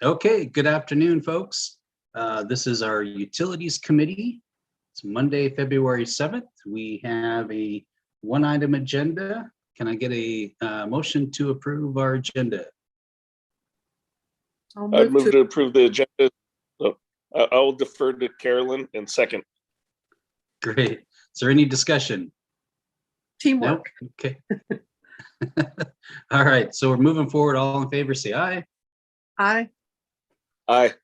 Okay, good afternoon, folks. This is our Utilities Committee. It's Monday, February 7th. We have a one-item agenda. Can I get a motion to approve our agenda? I'd move to approve the agenda. I'll defer to Carolyn in second. Great. Is there any discussion? Teamwork. No? Okay. All right, so we're moving forward. All in favor, say aye. Aye. Aye.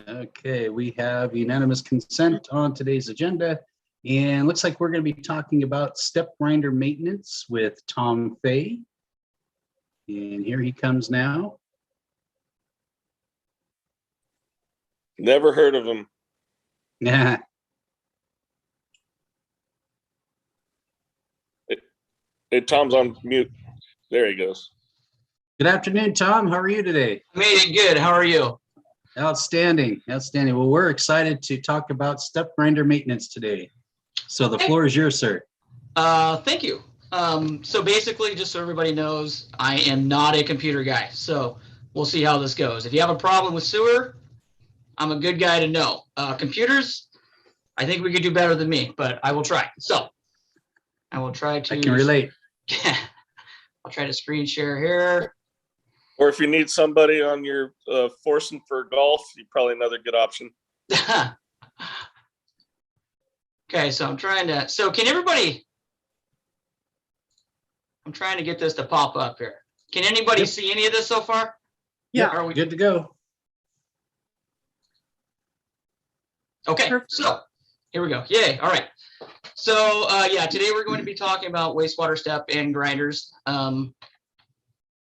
Okay, we have unanimous consent on today's agenda. And looks like we're going to be talking about step grinder maintenance with Tom Fay. And here he comes now. Never heard of him. Yeah. Hey, Tom's on mute. There he goes. Good afternoon, Tom. How are you today? Made it good. How are you? Outstanding. Outstanding. Well, we're excited to talk about step grinder maintenance today. So the floor is yours, sir. Thank you. So basically, just so everybody knows, I am not a computer guy. So we'll see how this goes. If you have a problem with sewer, I'm a good guy to know. Computers, I think we could do better than me, but I will try. So I will try to. I can relate. I'll try to screen share here. Or if you need somebody on your foursome for golf, you're probably another good option. Okay, so I'm trying to, can everybody, I'm trying to get this to pop up here. Can anybody see any of this so far? Yeah. Are we Good to go? Okay, so here we go. Yay. All right. So yeah, today we're going to be talking about wastewater step and grinders.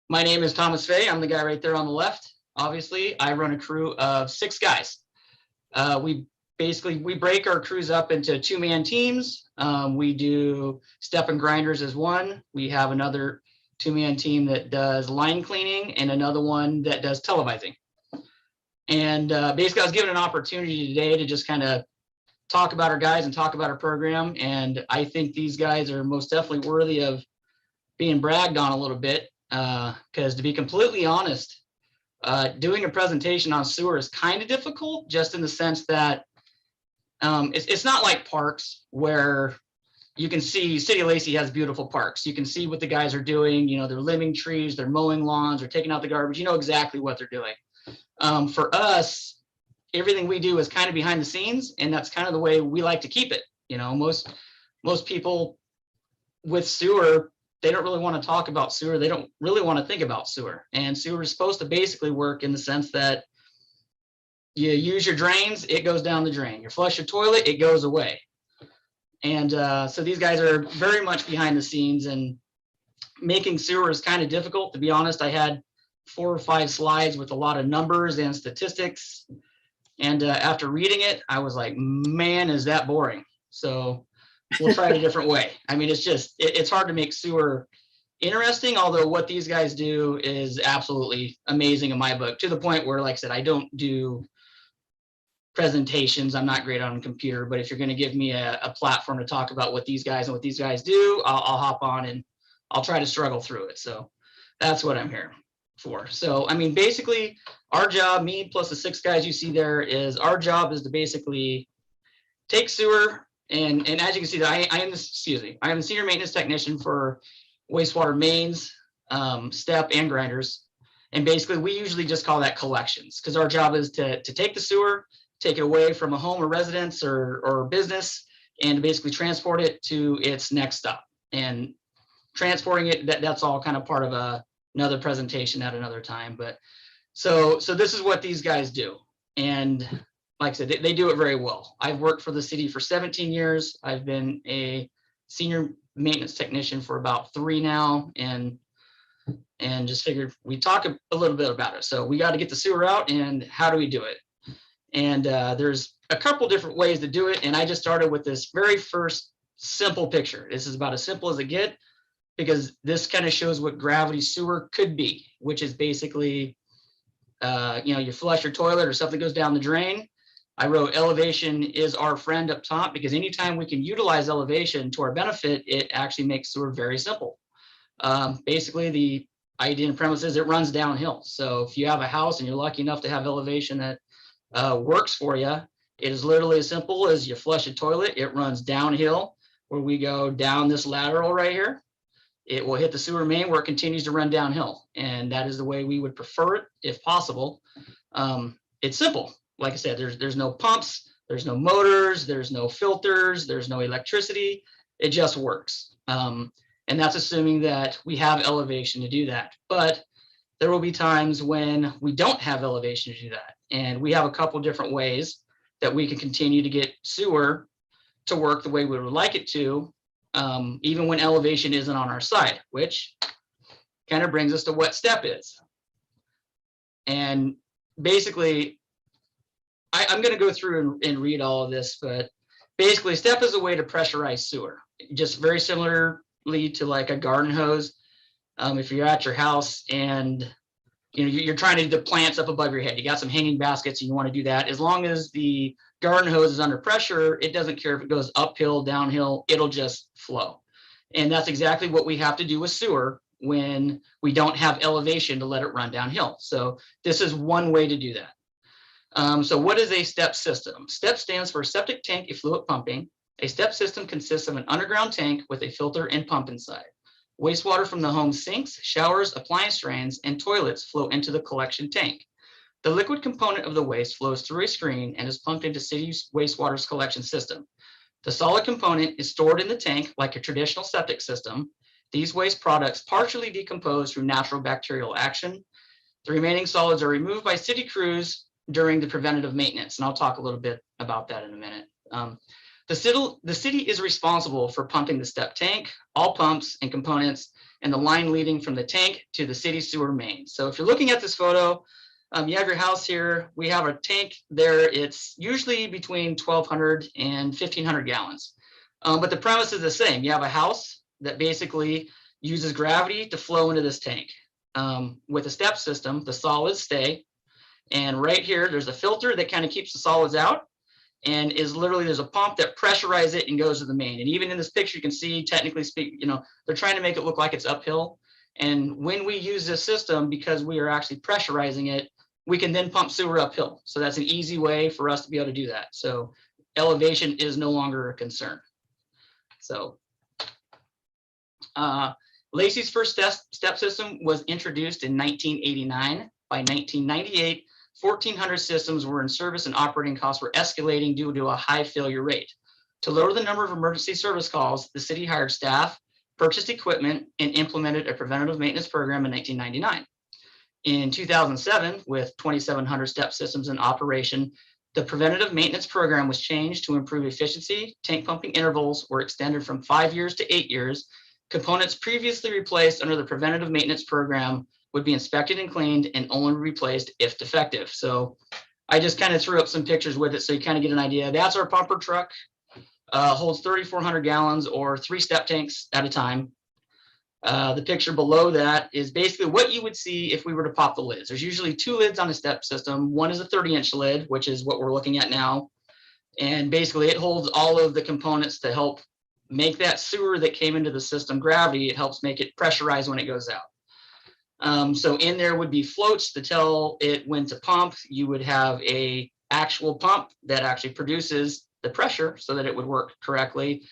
My name is Thomas Fay. I'm the guy right there on the left. Obviously, I run a crew of 6 guys. We break our crews up into 2-man teams. We do step and grinders as one. We have another 2-man team that does line cleaning and another one that does televising. And basically, I was given an opportunity today to just kind of talk about our guys and talk about our program. And I think these guys are most definitely worthy of being bragged on a little bit. Because to be completely honest, doing a presentation on sewer is kind of difficult, just in the sense that it's not like parks where you can see City of Lacey has beautiful parks. You can see what the guys are doing. You know, they're limbing trees, they're mowing lawns, they're taking out the garbage. You know exactly what they're doing. For us, everything we do is kind of behind the scenes, and that's kind of the way we like to keep it. You know, most people with sewer, they don't really want to talk about sewer. They don't really want to think about sewer. And sewer is supposed to basically work in the sense that you use your drains, it goes down the drain. You flush your toilet, it goes away. And so these guys are very much behind the scenes, and making sewer is kind of difficult. To be honest, I had 4 or 5 slides with a lot of numbers and statistics. And after reading it, I was like, man, is that boring. So we'll try it a different way. I mean, it's just, it's hard to make sewer interesting, although what these guys do is absolutely amazing in my book, to the point where, like I said, I don't do presentations. I'm not great on a computer, but if you're going to give me a platform to talk about what these guys do, I'll hop on and I'll try to struggle through it. So that's what I'm here for. So, I mean, basically our job, me plus the 6 guys you see there, is our job is to basically take sewer. And as you can see, I am the senior maintenance technician for wastewater mains, step and grinders. And basically, we usually just call that collections, because our job is to take the sewer, take it away from a home or residence or business, and basically transport it to its next stop. And transporting it, that's all kind of part of another presentation at another time. But so this is what these guys do. And like I said, they do it very well. I've worked for the city for 17 years. I've been a senior maintenance technician for about 3 now, and just figured we'd talk a little bit about it. So we got to get the sewer out, and how do we do it? And there's a couple different ways to do it. And I just started with this very first simple picture. This is about as simple as it gets, because this kind of shows what gravity sewer could be, which is basically, you flush your toilet or something goes down the drain. I wrote elevation is our friend up top, because anytime we can utilize elevation to our benefit, it actually makes sewer very simple. Basically, ID in premises, it runs downhill. So if you have a house and you're lucky enough to have elevation that works for you, it is literally as simple as you flush a toilet, it runs downhill, where we go down this lateral right here. It will hit the sewer main where it continues to run downhill. And that is the way we would prefer it if possible. It's simple. Like I said, there's no pumps, there's no motors, there's no filters, there's no electricity. It just works. And that's assuming that we have elevation to do that. But there will be times when we don't have elevation to do that. And we have a couple different ways that we can continue to get sewer to work the way we would like it to, even when elevation isn't on our side, which kind of brings us to what STEP is. And basically, I'm going to go through and read all of this, but basically STEP is a way to pressurize sewer, just very similarly to like a garden hose. If you're at your house and you're trying to do the plants up above your head, you got some hanging baskets and you want to do that, as long as the garden hose is under pressure, it doesn't care if it goes uphill, downhill, it'll just flow. And that's exactly what we have to do with sewer when we don't have elevation to let it run downhill. So this is one way to do that. So what is a STEP system? STEP stands for septic tank effluent pumping. A STEP system consists of an underground tank with a filter and pump inside. Wastewater from the home sinks, showers, appliance drains, and toilets flow into the collection tank. The liquid component of the waste flows through a screen and is pumped into city's wastewater collection system. The solid component is stored in the tank like a traditional septic system. These waste products partially decompose through natural bacterial action. The remaining solids are removed by city crews during the preventative maintenance, and I'll talk a little bit about that in a minute. The city is responsible for pumping the STEP tank, all pumps and components, and the line leading from the tank to the city sewer main. So if you're looking at this photo, you have your house here. We have a tank there. It's usually between 1,200 and 1,500 gallons. But the premise is the same. You have a house that basically uses gravity to flow into this tank. With a STEP system, the solids stay. And right here, there's a filter that kind of keeps the solids out. And is literally, there's a pump that pressurizes it and goes to the main. And even in this picture, you can see, technically speak, they're trying to make it look like it's uphill. And when we use this system, because we are actually pressurizing it, we can then pump sewer uphill. So that's an easy way for us to be able to do that. So elevation is no longer a concern. So Lacey's first STEP system was introduced in 1989. By 1998, 1,400 systems were in service and operating costs were escalating due to a high failure rate. To lower the number of emergency service calls, the city hired staff, purchased equipment, and implemented a preventative maintenance program in 1999. In 2007, with 2,700 STEP systems in operation, the preventative maintenance program was changed to improve efficiency. Tank pumping intervals were extended from 5 years to 8 years. Components previously replaced under the preventative maintenance program would be inspected and cleaned and only replaced if defective. So I just kind of threw up some pictures with it so you kind of get an idea. That's our pumper truck, holds 3,400 gallons or 3 STEP tanks at a time. The picture below that is basically what you would see if we were to pop the lids. There's usually 2 lids on a STEP system. One is a 30-inch lid, which is what we're looking at now. And basically it holds all of the components to help make that sewer that came into the system gravity. It helps make it pressurize when it goes out. So in there would be floats to tell it when to pump. You would have a actual pump that actually produces the pressure so that it would work correctly.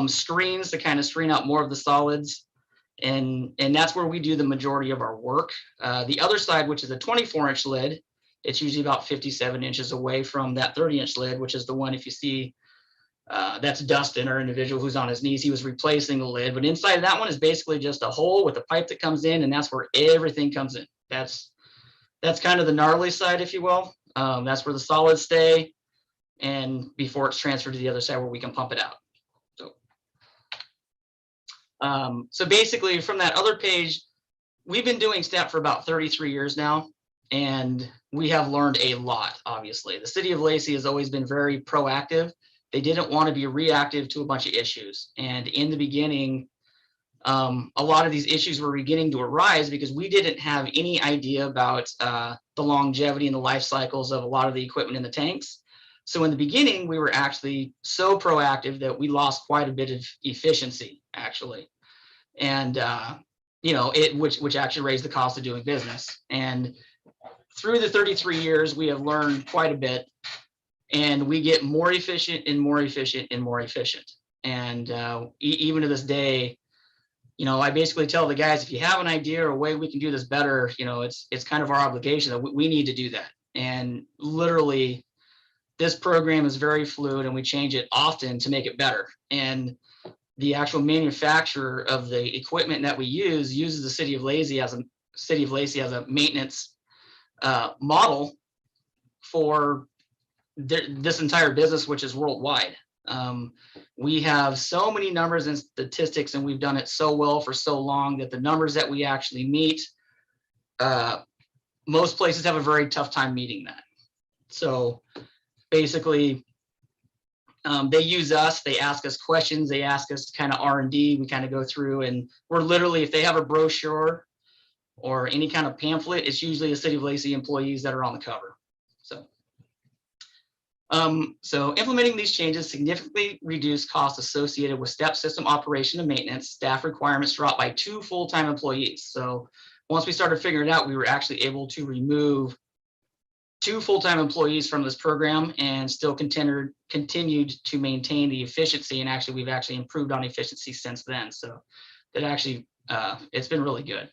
Screens to kind of screen out more of the solids. And that's where we do the majority of our work. The other side, which is a 24-inch lid, it's usually about 57 inches away from that 30-inch lid, which is the one, if you see, that's Dustin, our individual who's on his knees. He was replacing the lid, but inside of that one is basically just a hole with a pipe that comes in, and that's where everything comes in. That's kind of the gnarly side, if you will. That's where the solids stay, and before it's transferred to the other side where we can pump it out. So basically from that other page, we've been doing STEP for about 33 years now, and we have learned a lot, obviously. The city of Lacey has always been very proactive. They didn't want to be reactive to a bunch of issues. And in the beginning, a lot of these issues were beginning to arise because we didn't have any idea about the longevity and the life cycles of a lot of the equipment in the tanks. So in the beginning, we were actually so proactive that we lost quite a bit of efficiency, actually. And which actually raised the cost of doing business. And through the 33 years, we have learned quite a bit, and we get more efficient and more efficient and more efficient. And even to this day, I basically tell the guys, if you have an idea or a way we can do this better, it's kind of our obligation that we need to do that. And literally, this program is very fluid, and we change it often to make it better. And the actual manufacturer of the equipment that we uses the City of Lacey as a maintenance model for this entire business, which is worldwide. We have so many numbers and statistics, and we've done it so well for so long that the numbers that we actually meet, most places have a very tough time meeting that. So basically, they use us, they ask us questions, they ask us kind of R&D, we kind of go through, and we're literally, if they have a brochure or any kind of pamphlet, it's usually the City of Lacey employees that are on the cover. So implementing these changes significantly reduced costs associated with step system operation and maintenance. Staff requirements dropped by 2 full-time employees. So once we started figuring it out, we were actually able to remove 2 full-time employees from this program and still continued to maintain the efficiency. And actually, we've actually improved on efficiency since then. So that actually, it's been really good.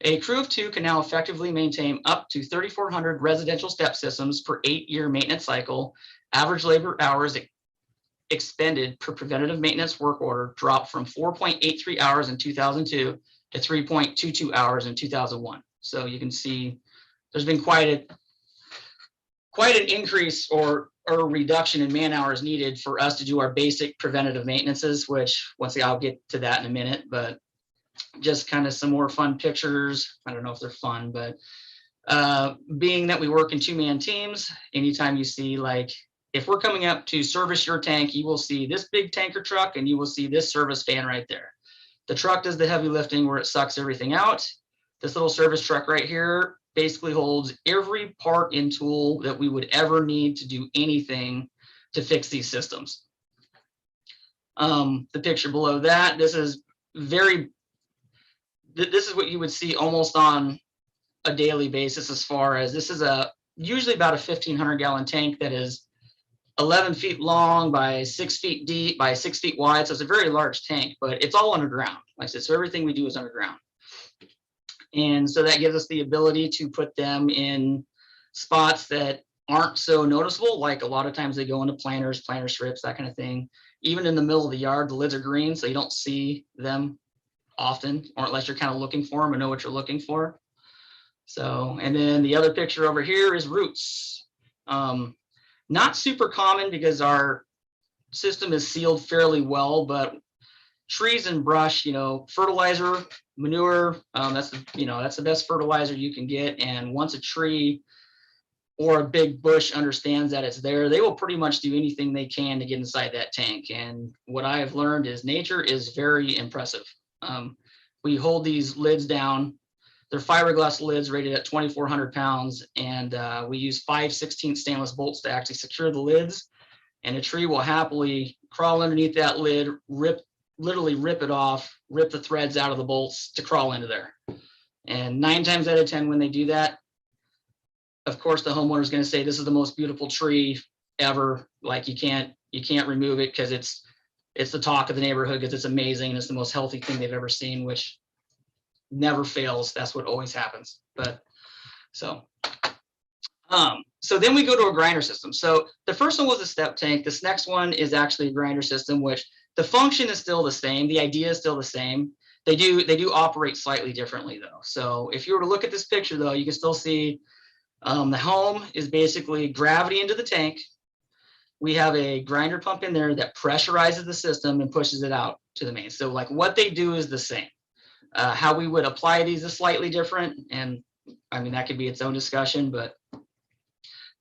A crew of 2 can now effectively maintain up to 3,400 residential step systems per 8-year maintenance cycle. Average labor hours expended per preventative maintenance work order dropped from 4.83 hours in 2002 to 3.22 hours in 2001. So you can see there's been quite an increase or a reduction in man hours needed for us to do our basic preventative maintenances, which once again, I'll get to that in a minute, but just kind of some more fun pictures. I don't know if they're fun, but being that we work in 2-man teams, anytime you see, like, if we're coming up to service your tank, you will see this big tanker truck and you will see this service fan right there. The truck does the heavy lifting where it sucks everything out. This little service truck right here basically holds every part and tool that we would ever need to do anything to fix these systems. The picture below that, this is what you would see almost on a daily basis, as far as this is usually about a 1,500 gallon tank that is 11 feet long by 6 feet deep by 6 feet wide. So it's a very large tank, but it's all underground. Like I said, so everything we do is underground. And so that gives us the ability to put them in spots that aren't so noticeable. Like a lot of times they go into planter strips, that kind of thing. Even in the middle of the yard, the lids are green, so you don't see them often, or unless you're kind of looking for them and know what you're looking for. So, and then the other picture over here is roots. Not super common because our system is sealed fairly well, but trees and brush, fertilizer, manure, that's the best fertilizer you can get. And once a tree or a big bush understands that it's there, they will pretty much do anything they can to get inside that tank. And what I have learned is nature is very impressive. We hold these lids down. They're fiberglass lids rated at 2,400 pounds, and we use 5/16 stainless bolts to actually secure the lids. And a tree will happily crawl underneath that lid, literally rip it off, rip the threads out of the bolts to crawl into there. And 9 times out of 10, when they do that, of course, the homeowner is going to say, "This is the most beautiful tree ever. Like you can't remove it because it's the talk of the neighborhood because it's amazing and it's the most healthy thing they've ever seen," which never fails. That's what always happens. But so then we go to a grinder system. So the first one was a step tank. This next one is actually a grinder system, which the function is still the same. The idea is still the same. They do operate slightly differently though. So if you were to look at this picture though, you can still see the home is basically gravity into the tank. We have a grinder pump in there that pressurizes the system and pushes it out to the main. So like what they do is the same. How we would apply these is slightly different. And I mean, that could be its own discussion, but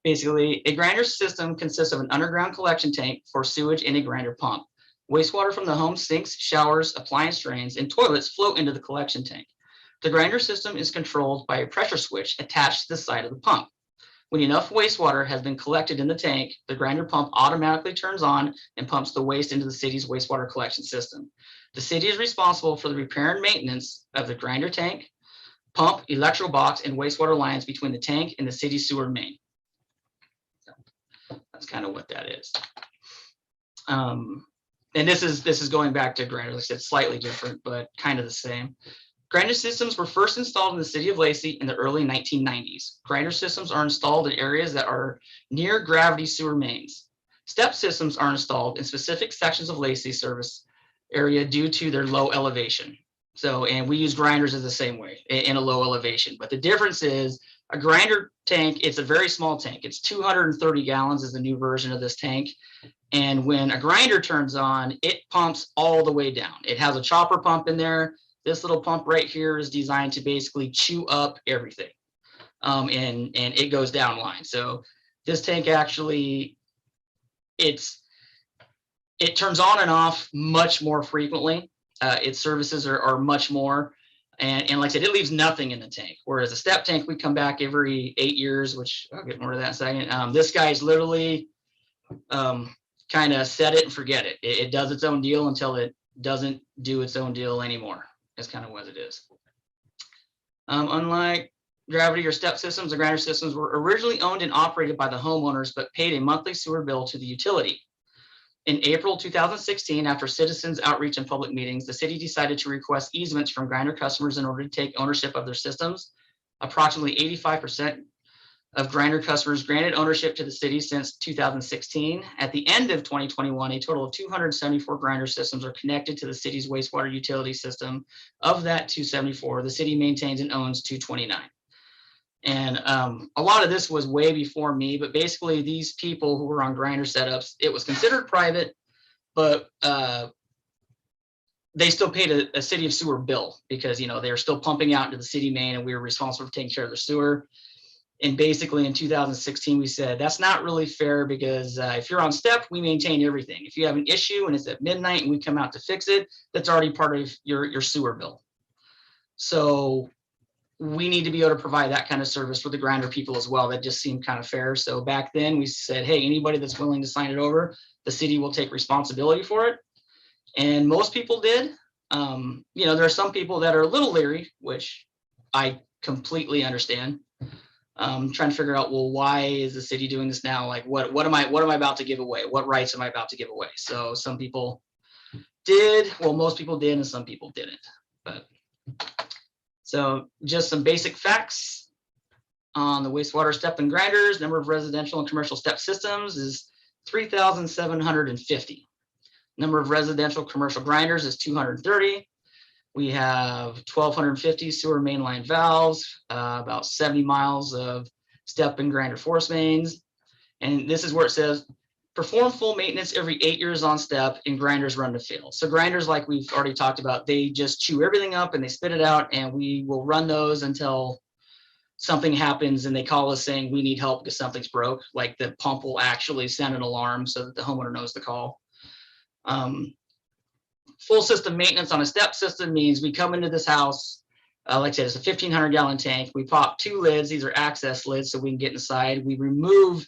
basically a grinder system consists of an underground collection tank for sewage and a grinder pump. Wastewater from the home sinks, showers, appliance drains, and toilets flow into the collection tank. The grinder system is controlled by a pressure switch attached to the side of the pump. When enough wastewater has been collected in the tank, the grinder pump automatically turns on and pumps the waste into the city's wastewater collection system. The city is responsible for the repair and maintenance of the grinder tank, pump, electrical box, and wastewater lines between the tank and the city sewer main. So that's kind of what that is. And this is going back to grinder. Like I said, slightly different, but kind of the same. Grinder systems were first installed in the city of Lacey in the early 1990s. Grinder systems are installed in areas that are near gravity sewer mains. Step systems are installed in specific sections of Lacey service area due to their low elevation. So, and we use grinders as the same way in a low elevation. But the difference is a grinder tank, it's a very small tank. It's 230 gallons is the new version of this tank. And when a grinder turns on, it pumps all the way down. It has a chopper pump in there. This little pump right here is designed to basically chew up everything. And it goes down line. So this tank actually, it turns on and off much more frequently. Its services are much more. And like I said, it leaves nothing in the tank. Whereas a step tank, we come back every 8 years, which I'll get more to that in a second. This guy's literally kind of set it and forget it. It does its own deal until it doesn't do its own deal anymore. That's kind of what it is. Unlike gravity or step systems, the grinder systems were originally owned and operated by the homeowners, but paid a monthly sewer bill to the utility. In April 2016, after citizens outreach and public meetings, the city decided to request easements from grinder customers in order to take ownership of their systems. Approximately 85% of grinder customers granted ownership to the city since 2016. At the end of 2021, a total of 274 grinder systems are connected to the city's wastewater utility system. Of that 274, the city maintains and owns 229. And a lot of this was way before me, but basically these people who were on grinder setups, it was considered private, but they still paid a city of sewer bill because, you know, they were still pumping out into the city main and we were responsible for taking care of the sewer. And basically in 2016, we said, that's not really fair because if you're on step, we maintain everything. If you have an issue and it's at midnight and we come out to fix it, that's already part of your sewer bill. So we need to be able to provide that kind of service for the grinder people as well. That just seemed kind of fair. So back then we said, hey, anybody that's willing to sign it over, the city will take responsibility for it. And most people did. You know, there are some people that are a little leery, which I completely understand. Trying to figure out, well, why is the city doing this now? Like, what am I about to give away? What rights am I about to give away? So some people did, well, most people did, and some people didn't. But so just some basic facts on the wastewater step and grinders. Number of residential and commercial step systems is 3,750. Number of residential commercial grinders is 230. We have 1,250 sewer mainline valves, about 70 miles of step and grinder force mains. And this is where it says, perform full maintenance every 8 years on step and grinders run to fail. So grinders, like we've already talked about, they just chew everything up and they spit it out, and we will run those until something happens and they call us saying we need help because something's broke. Like the pump will actually send an alarm so that the homeowner knows to call. Full system maintenance on a step system means we come into this house, like I said, it's a 1,500 gallon tank. We pop 2 lids. These are access lids so we can get inside. We remove,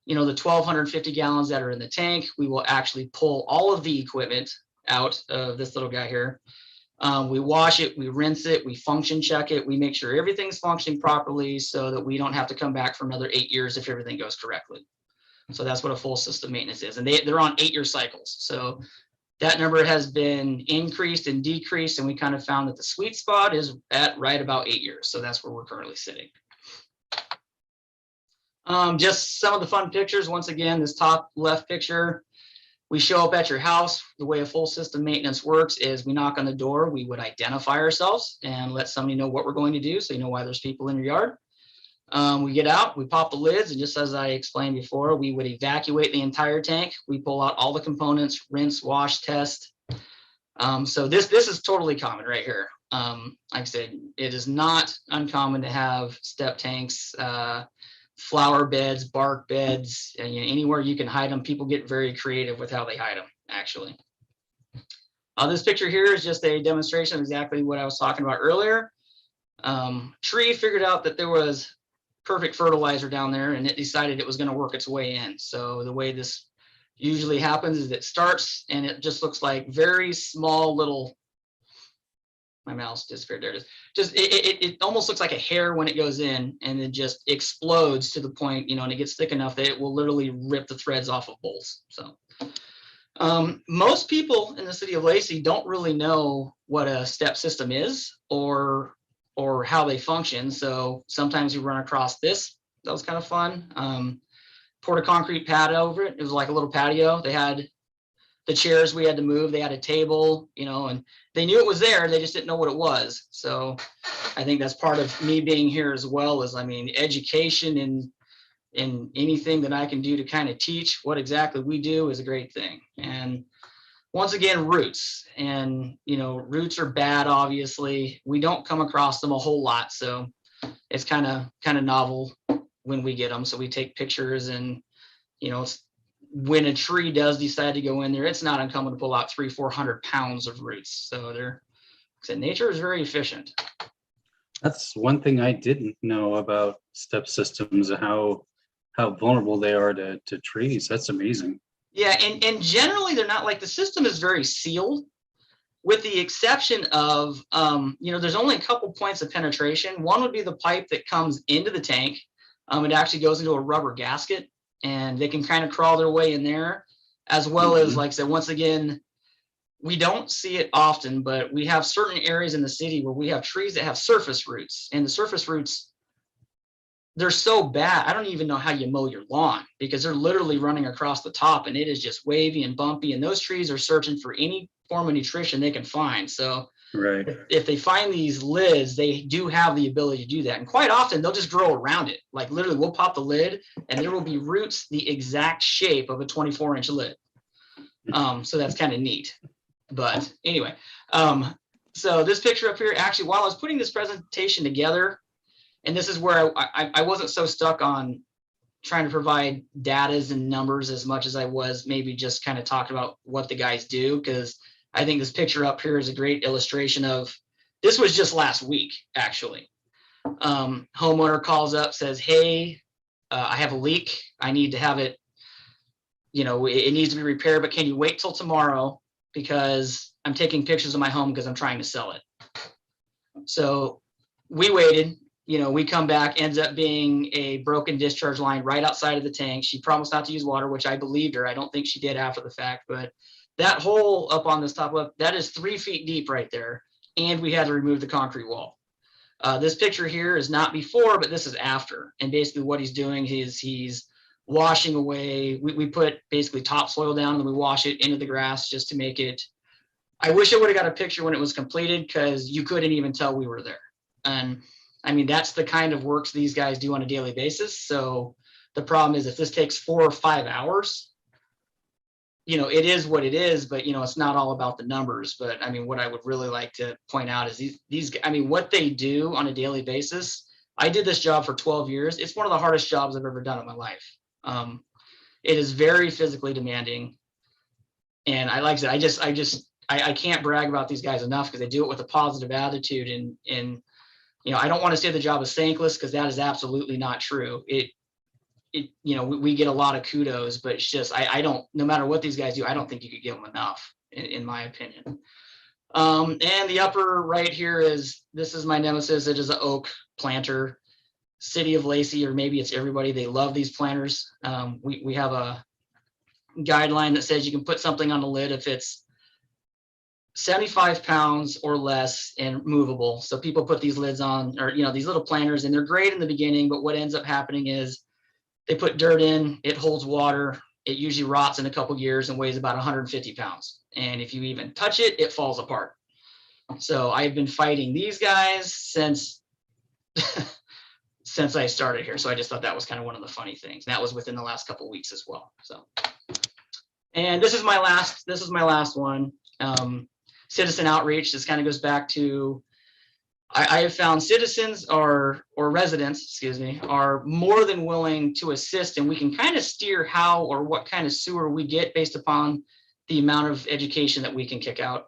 you know, the 1,250 gallons that are in the tank. We will actually pull all of the equipment out of this little guy here. We wash it, we rinse it, we function check it. We make sure everything's functioning properly so that we don't have to come back for another 8 years if everything goes correctly. So that's what a full system maintenance is. And they're on 8-year cycles. So that number has been increased and decreased, and we kind of found that the sweet spot is at right about 8 years. So that's where we're currently sitting. Just some of the fun pictures. Once again, this top left picture, we show up at your house. The way a full system maintenance works is we knock on the door. We would identify ourselves and let somebody know what we're going to do, so you know why there's people in your yard. We get out, we pop the lids, and just as I explained before, we would evacuate the entire tank. We pull out all the components, rinse, wash, test. So this is totally common right here. Like I said, it is not uncommon to have step tanks, flower beds, bark beds, and anywhere you can hide them. People get very creative with how they hide them, actually. This picture here is just a demonstration of exactly what I was talking about earlier. Tree figured out that there was perfect fertilizer down there, and it decided it was going to work its way in. So the way this usually happens is it starts and it just looks like very small little, my mouse disappeared, there it is. Just, it almost looks like a hair when it goes in, and it just explodes to the point, and it gets thick enough that it will literally rip the threads off of bolts. So most people in the city of Lacey don't really know what a step system is or how they function. So sometimes you run across this. That was kind of fun. Poured a concrete pad over it. It was like a little patio. They had the chairs we had to move. They had a table, and they knew it was there. They just didn't know what it was. So I think that's part of me being here as well, is, education in anything that I can do to kind of teach what exactly we do is a great thing. And once again, roots, and roots are bad. Obviously, we don't come across them a whole lot, so it's kind of novel when we get them. So we take pictures, and when a tree does decide to go in there, it's not uncommon to pull out 300-400 pounds of roots. So nature is very efficient. That's one thing I didn't know about step systems, how vulnerable they are to trees. That's amazing. Yeah, and generally they're not, like, the system is very sealed, with the exception of, there's only a couple points of penetration. One would be the pipe that comes into the tank. It actually goes into a rubber gasket, and they can kind of crawl their way in there, as well as, like I said, once again, we don't see it often, but we have certain areas in the city where we have trees that have surface roots, and the surface roots, they're so bad. I don't even know how you mow your lawn, because they're literally running across the top, and it is just wavy and bumpy. And those trees are searching for any form of nutrition they can find. So right, if they find these lids, they do have the ability to do that. And quite often they'll just grow around it. Like, literally, we'll pop the lid and there will be roots the exact shape of a 24-inch lid. So that's kind of neat. But anyway, so this picture up here, actually, while I was putting this presentation together, and this is where I wasn't so stuck on trying to provide datas and numbers as much as I was maybe just kind of talking about what the guys do, because I think this picture up here is a great illustration of, this was just last week, actually. Homeowner calls up, says, hey, I have a leak. I need to have it, it needs to be repaired, but can you wait till tomorrow? Because I'm taking pictures of my home because I'm trying to sell it. So we waited. We come back, ends up being a broken discharge line right outside of the tank. She promised not to use water, which I believed her. I don't think she did after the fact, but that hole up on this top left, that is 3 feet deep right there. And we had to remove the concrete wall. This picture here is not before, but this is after. And basically what he's doing is he's washing away. We put basically topsoil down, and we wash it into the grass just to make it. I wish I would have got a picture when it was completed, because you couldn't even tell we were there. And that's the kind of works these guys do on a daily basis. So the problem is, if this takes 4 or 5 hours, it is what it is, but it's not all about the numbers. But what I would really like to point out is these what they do on a daily basis. I did this job for 12 years. It's one of the hardest jobs I've ever done in my life. It is very physically demanding. And I can't brag about these guys enough, because they do it with a positive attitude. And I don't want to say the job is thankless, because that is absolutely not true. We get a lot of kudos, but it's just, I don't, no matter what these guys do, I don't think you could give them enough, in my opinion. And the upper right here this is my nemesis. It is an oak planter. City of Lacey, or maybe it's everybody, they love these planters. We have a guideline that says you can put something on the lid if it's 75 pounds or less and movable. So people put these lids on, or these little planters, and they're great in the beginning, but what ends up happening is they put dirt in, it holds water, it usually rots in a couple years and weighs about 150 pounds. And if you even touch it, it falls apart. So I've been fighting these guys since since I started here. So I just thought that was kind of one of the funny things. And that was within the last couple of weeks as well. So, and this is my last one. Citizen outreach. This kind of goes back to, I have found citizens or residents, excuse me, are more than willing to assist, and we can kind of steer how or what kind of sewer we get based upon the amount of education that we can kick out.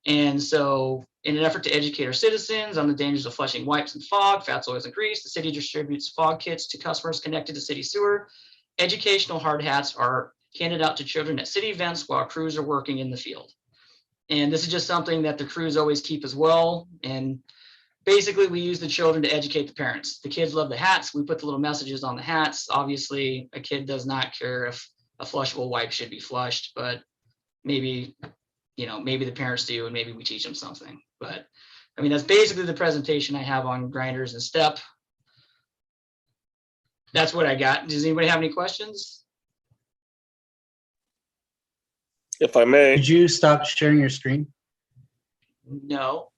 And so in an effort to educate our citizens on the dangers of flushing wipes and fog, fats, oils, and grease, the city distributes fog kits to customers connected to city sewer. Educational hard hats are handed out to children at city events while crews are working in the field. And this is just something that the crews always keep as well. And basically we use the children to educate the parents. The kids love the hats. We put the little messages on the hats. Obviously a kid does not care if a flushable wipe should be flushed, but maybe, maybe the parents do, and maybe we teach them something. But I mean, that's basically the presentation I have on grinders and step. That's what I got. Does anybody have any questions? If I may. Did you stop sharing your screen? No.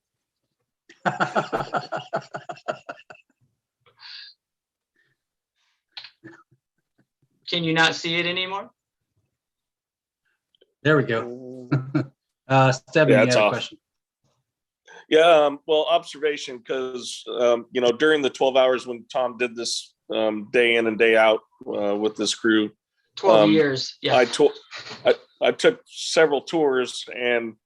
Can you not see it anymore? There we go. Stebbin, Yeah, you it's had a off. question. Yeah, well, observation, because, during the 12 hours when Tom did this day in and day out with this crew, 12 years. Yeah. I took several tours and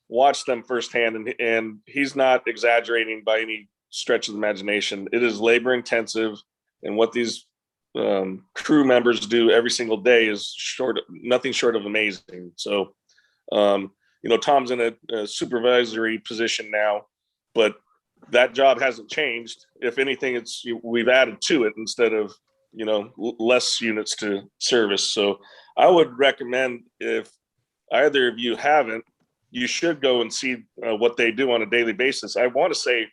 watched them firsthand, and he's not exaggerating by any stretch of the imagination. It is labor intensive, and what these crew members do every single day is nothing short of amazing. So, Tom's in a supervisory position now, but that job hasn't changed. If anything, we've added to it instead of, less units to service. So I would recommend, if either of you haven't, you should go and see what they do on a daily basis. I want to say,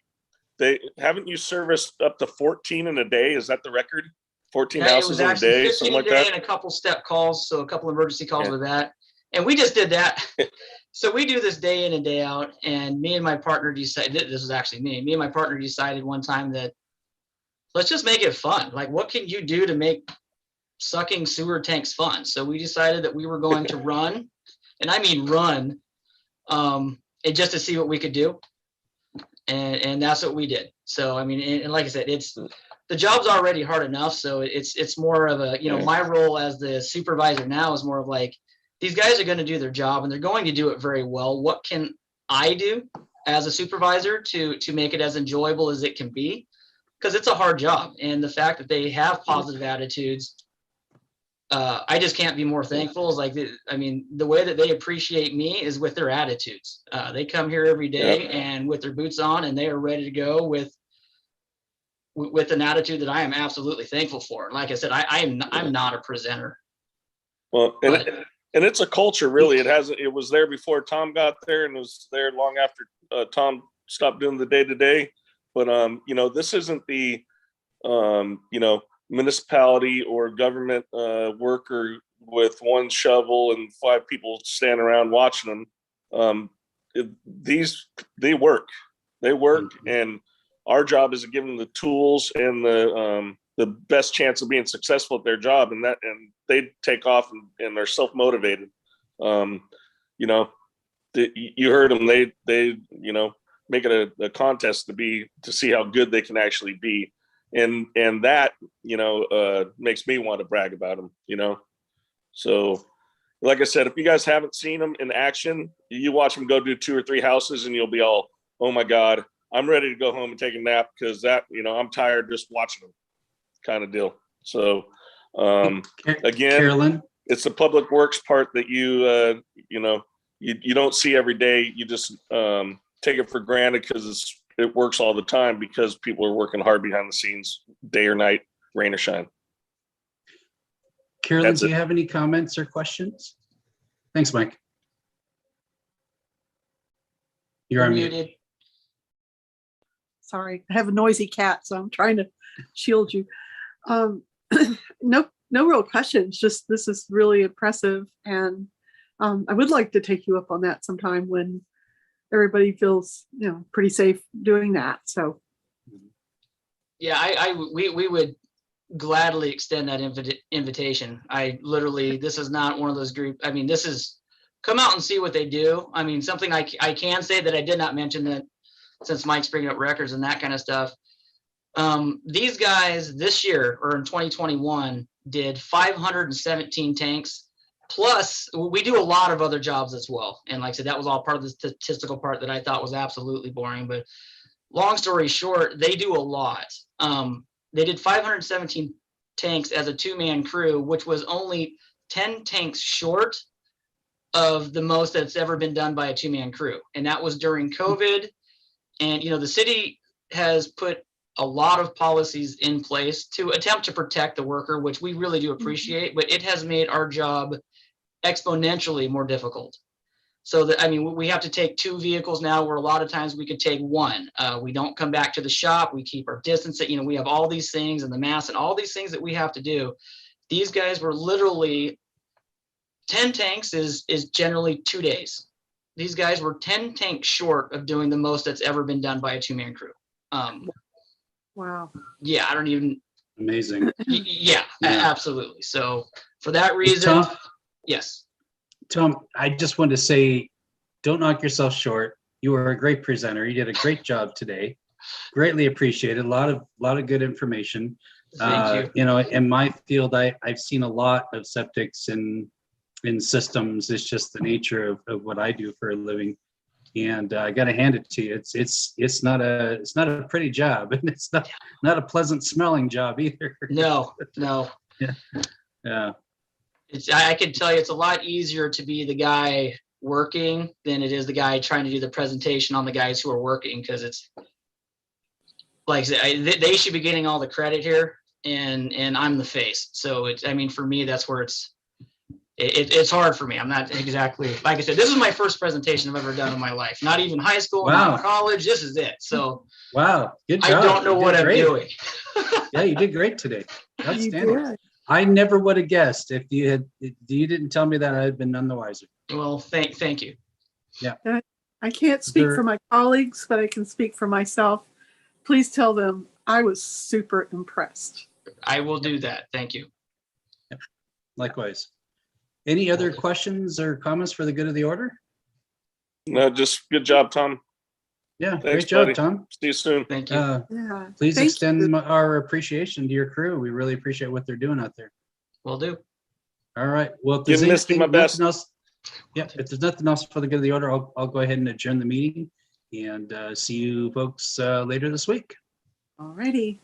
haven't you serviced up to 14 in a day? Is that the record? 14 houses in a day, 15 something like a day, that? and a couple step calls, so a couple emergency calls with that. And we just did that. So we do this day in and day out, and me and my partner decided, this was actually me and my partner decided one time that let's just make it fun. Like, what can you do to make sucking sewer tanks fun? So we decided that we were going to run, and I mean run, and just to see what we could do. And that's what we did. So, I mean, and like I said, the job's already hard enough. So it's more of a, my role as the supervisor now is more of like, these guys are going to do their job and they're going to do it very well. What can I do as a supervisor to make it as enjoyable as it can be? Because it's a hard job. And the fact that they have positive attitudes, I just can't be more thankful. Is like, the way that they appreciate me is with their attitudes. They come here every day and with their boots on, and they are ready to go with an attitude that I am absolutely thankful for. And like I said, I'm not a presenter. Well, and it's a culture, really. It was there before Tom got there, and it was there long after Tom stopped doing the day-to-day. But this isn't the municipality or government worker with one shovel and 5 people standing around watching them. They work, Mm-hmm. and our job is to give them the tools and the best chance of being successful at their job, and they take off and they're self-motivated. You heard them, they make it a contest to see how good they can actually be. And that, makes me want to brag about them, So like I said, if you guys haven't seen them in action, you watch them go do 2 or 3 houses and you'll be all, oh my God, I'm ready to go home and take a nap, because I'm tired just watching them kind of deal. So again, Carolyn, it's the public works part that you don't see every day. You just take it for granted because it works all the time, because people are working hard behind the scenes, day or night, rain or shine. Carolyn, do you have any comments or questions? Thanks, Mike. You're on mute. Sorry, I have a noisy cat, so I'm trying to shield you. No real questions. Just, this is really impressive, and I would like to take you up on that sometime when everybody feels pretty safe doing that. So yeah, we would gladly extend that invitation. This is not one of those groups. I mean, this is, come out and see what they do. I mean, something I can say that I did not mention, that since Mike's bringing up records and that kind of stuff, these guys this year, or in 2021, did 517 tanks. Plus, we do a lot of other jobs as well. And like I said, that was all part of the statistical part that I thought was absolutely boring. But long story short, they do a lot. They did 517 tanks as a 2-man crew, which was only 10 tanks short of the most that's ever been done by a 2-man crew. And that was during COVID. And, the city has put a lot of policies in place to attempt to protect the worker, which we really do appreciate, but it has made our job exponentially more difficult. So that, we have to take 2 vehicles now, where a lot of times we could take 1. We don't come back to the shop. We keep our distance. We have all these things and the mask and all these things that we have to do. These guys were literally 10 tanks is generally 2 days. These guys were 10 tanks short of doing the most that's ever been done by a 2-man crew. Wow. Yeah, I don't even. Amazing. Yeah, absolutely. So for that reason, yes. Tom, I just wanted to say, don't knock yourself short. You were a great presenter. You did a great job today. Greatly appreciated. A lot of good information. Thank you. In my field, I've seen a lot of septics in systems. It's just the nature of what I do for a living. And I got to hand it to you. It's not a pretty job, and it's not a pleasant smelling job either. No. Yeah. I can tell you, it's a lot easier to be the guy working than it is the guy trying to do the presentation on the guys who are working, because it's like I said, they should be getting all the credit here, and I'm the face. So for me, that's where it's hard for me. I'm not exactly, like I said, this is my first presentation I've ever done in my life. Not even high school, Wow. not college. This is it. So Wow. Good job. I don't know what I'm doing. Yeah, you did great today. You Outstanding. did. I never would have guessed if you didn't tell me that, I'd been none the wiser. Well, thank you. Yeah. I can't speak for my colleagues, but I can speak for myself. Please tell them I was super impressed. I will do that. Thank you. Likewise. Any other questions or comments for the good of the order? No, just good job, Tom. Yeah, Thanks, great job, buddy. Tom. See you soon. Thank you. Yeah. Please Thank extend you. our appreciation to your crew. We really appreciate what they're doing out there. Will do. All right. Well, if Give there's Misty my nothing best. else, if there's nothing else for the good of the order, I'll go ahead and adjourn the meeting and see you folks later this week. All righty.